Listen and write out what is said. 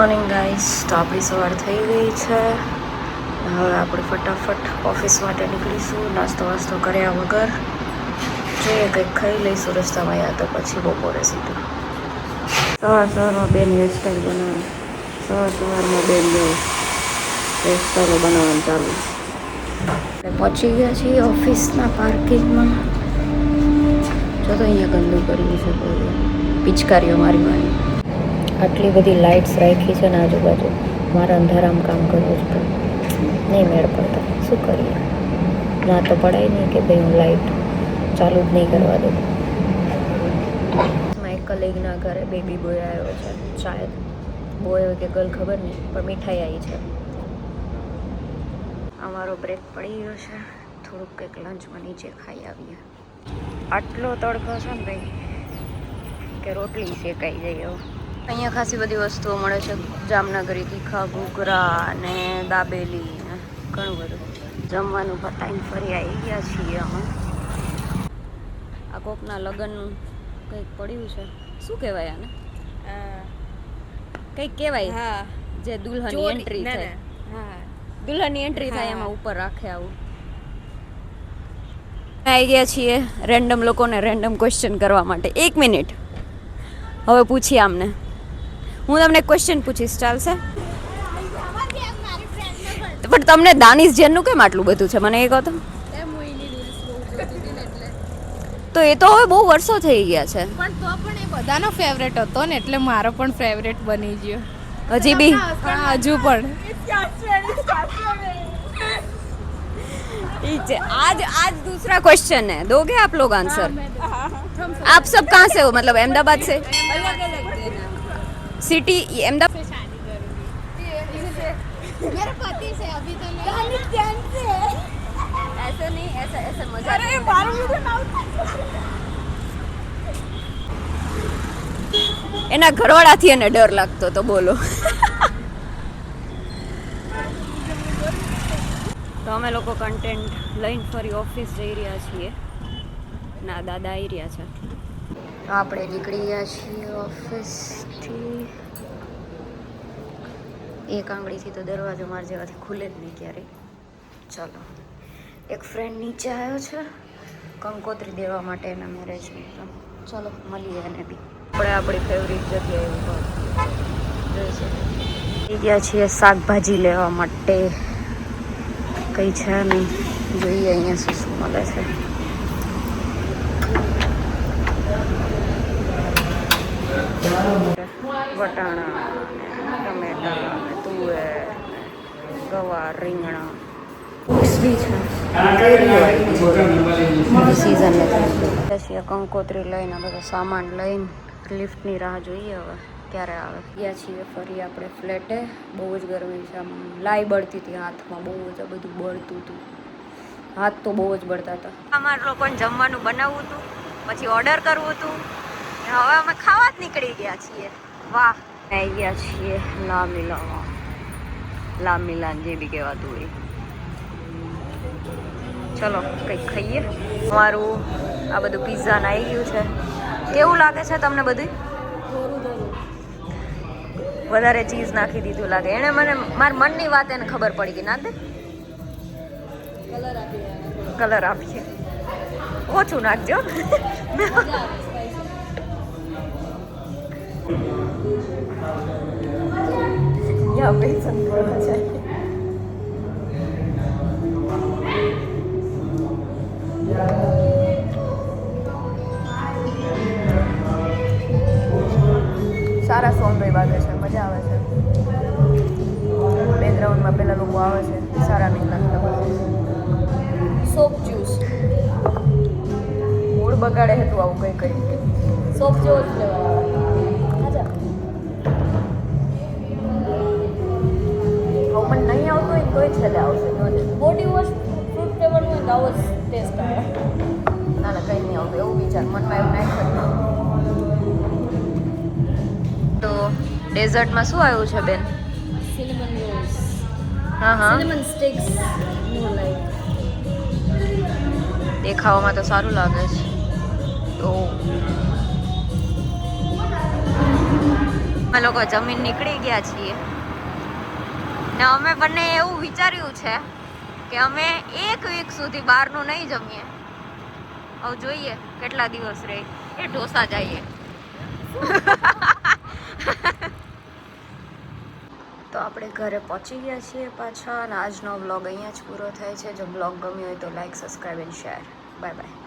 Morning guys. તો આપણી સવાર થઈ ગઈ છે. હવે આપણે ફટાફટ ઓફિસ માટે નીકળીશું. નાસ્તો વાસ્તો કર્યા વગર જોઈએ કંઈક ખાઈ લઈશું રસ્તામાં, યા તો પછી બપોરે સીધું. સવારમાં બેન હેરસ્ટાઈલ બનાવે. સવારમાં બેન હેરસ્ટાઈલો બનાવવાનું ચાલુ. પહોંચી ગયા છીએ ઓફિસના પાર્કિંગમાં. જો તો અહીંયા ગંદુ કર્યું છે કોઈ પિચકારીઓ મારી. આટલી બધી લાઇટ્સ રાખી છે ને આજુબાજુ. મારે અંધારામાં કામ કરવું જ પડે, નહીં મેળ પડતો. શું કરીએ, ના તો પડાય નહીં કે ભાઈ હું લાઇટ ચાલુ જ નહીં કરવા દઉં. એક કલીગના ઘરે બેબી બોય આવ્યો છે, શાયદ બોય હોય કે ગર્લ ખબર નહીં, પણ મીઠાઈ આવી છે. અમારો બ્રેક પડી ગયો છે. થોડુંક કંઈક લંચમાં નીચે ખાઈ આવીએ. આટલો તડકો છે ને ભાઈ કે રોટલી શેકાઈ જાય એવો. અહીંયા ખાસી બધી વસ્તુઓ મળે છે. જામનગરી તીખા ઘૂઘરા અને દાબેલી ને ઘણું બધું. જમવાનું પતાઈને ફરી આવી ગયા છીએ અમે. આ કોકના લગ્નનું કંઈક પડ્યું છે, શું કહેવાય આને? કંઈક કહેવાય. હા, જે દુલ્હનની એન્ટ્રી થાય. હા, દુલ્હનની એન્ટ્રી થાય એમાં ઉપર રાખે આવું. આવી ગયા છીએ રેન્ડમ લોકોને રેન્ડમ ક્વેશ્ચન કરવા માટે. 1 મિનિટ, હવે પૂછીએ આમને. હું તમને ક્વેશ્ચન પૂછીશ, ચાલશે? પણ તમને દાનિશ જેનનું કેમ આટલું બધું છે મને એ કહો તો. તો એ તો હવે બહુ વર્ષો થઈ ગયા છે, પણ તો પણ એ બધાનો ફેવરેટ હતો ને, એટલે મારો પણ ફેવરેટ બની ગયો. હજી બી? હજુ પણ. ठीक है, आज दूसरा क्वेश्चन है, दोगे आप लोग आंसर? आप सब कहाँ से हो, मतलब अहमदाबाद से? सिटी अहमदाबाद से शादी करूंगी मेरे पति से, अभी तो नहीं। ऐसा नहीं, ऐसा मजा। अरे मारो मुझे ना। એના ઘરવાળાથી એને ડર લાગતો તો, બોલો. તો અમે લોકો કન્ટેન્ટ લઈને ફરી ઓફિસ જઈ રહ્યા છીએ. ના દાદા આવી રહ્યા છે. આપણે નીકળી ગયા છીએ ઓફિસથી. એક આંગળીથી તો દરવાજો મારા જેવાથી ખુલે જ નહીં ક્યારેય. ચલો, એક ફ્રેન્ડ નીચે આવ્યો છે કંકોત્રી દેવા માટે એના મેરેજની. તો ચલો મળીએ એને બી. આપણે આપણી ફેવરિટ જગ્યાએ ઊભા થઈ ગયા છીએ શાકભાજી લેવા માટે. કંઈ છે નહીં, જોઈએ અહીંયા શું શું મળે છે. વટાણા, ટમેટા, તુવેર, ગવાર, રીંગણા, ફ્રૂટ્સ બી છે. સિઝન નથી. પછી કંકોત્રી લઈને બધો સામાન લઈને લિફ્ટની રાહ જોઈએ હવે ક્યારે આવે. ગયા છીએ ફરી આપણે ફ્લેટે. બહુ જ ગરમી છે, આમ લાઈ બળતી હતી હાથમાં, બહુ જ બધું બળતું હતું. હાથ તો બહુ જ બળતા હતા. અમારે લોકોને જમવાનું બનાવવું હતું, પછી ઓર્ડર કરવું હતું. હવે અમે ખાવા જ નીકળી ગયા છીએ. વાહ, આવી ગયા છીએ લામીલામાં. લામીલાન જે બી કહેવાતું હોય. ચલો કંઈક ખાઈએ. અમારું આ બધું પિઝા ને આવી ગયું છે. કેવું લાગે છે તમને બધું? વધારે ચીઝ નાખી દીધું લાગે. એણે મને મારા મનની વાત એને ખબર પડી ગઈ. ના દે કલર આપીએ, ઓછું નાખજો. સારા સોંગ વાગે છે, મજા આવે છે. બેકગ્રાઉન્ડમાં પેલા લોકો આવે છે, સારા નહીં લાગતા. સોપ જ્યુસ મૂળ બગાડે છે તું આવું કંઈ કરી. સોપ જેવો જ ફ્લેવર આવે. પણ નહીં આવતું હોય તોય છેલ્લે આવશે. બોડી વોશ ફ્રૂટ ફ્લેવર હોય તો આવો જ ટેસ્ટ આવે. ના ના કંઈ નહીં આવતું એવું વિચાર મનમાં એવું નાખ્યું. તો ડેઝર્ટમાં શું આવ્યું છે બેન? Cinnamon rolls. હા હા, સિનેમન સ્ટિક્સ. More like. દેખાવામાં તો સારું લાગે છે. તો અમે લોકો જમીન નીકળી ગયા છીએ ને અમે બંને એવું વિચાર્યું છે કે અમે 1 વીક સુધી બહારનું નહીં જમીએ. હવે જોઈએ કેટલા દિવસ રહે. એ ઢોસા જઈએ. તો આપણે ઘરે પહોંચી ગયા છીએ પાછા અને આજનો વ્લોગ અહીંયા જ પૂરો થાય છે. જો વ્લોગ ગમ્યો હોય તો like, subscribe and share. Bye bye.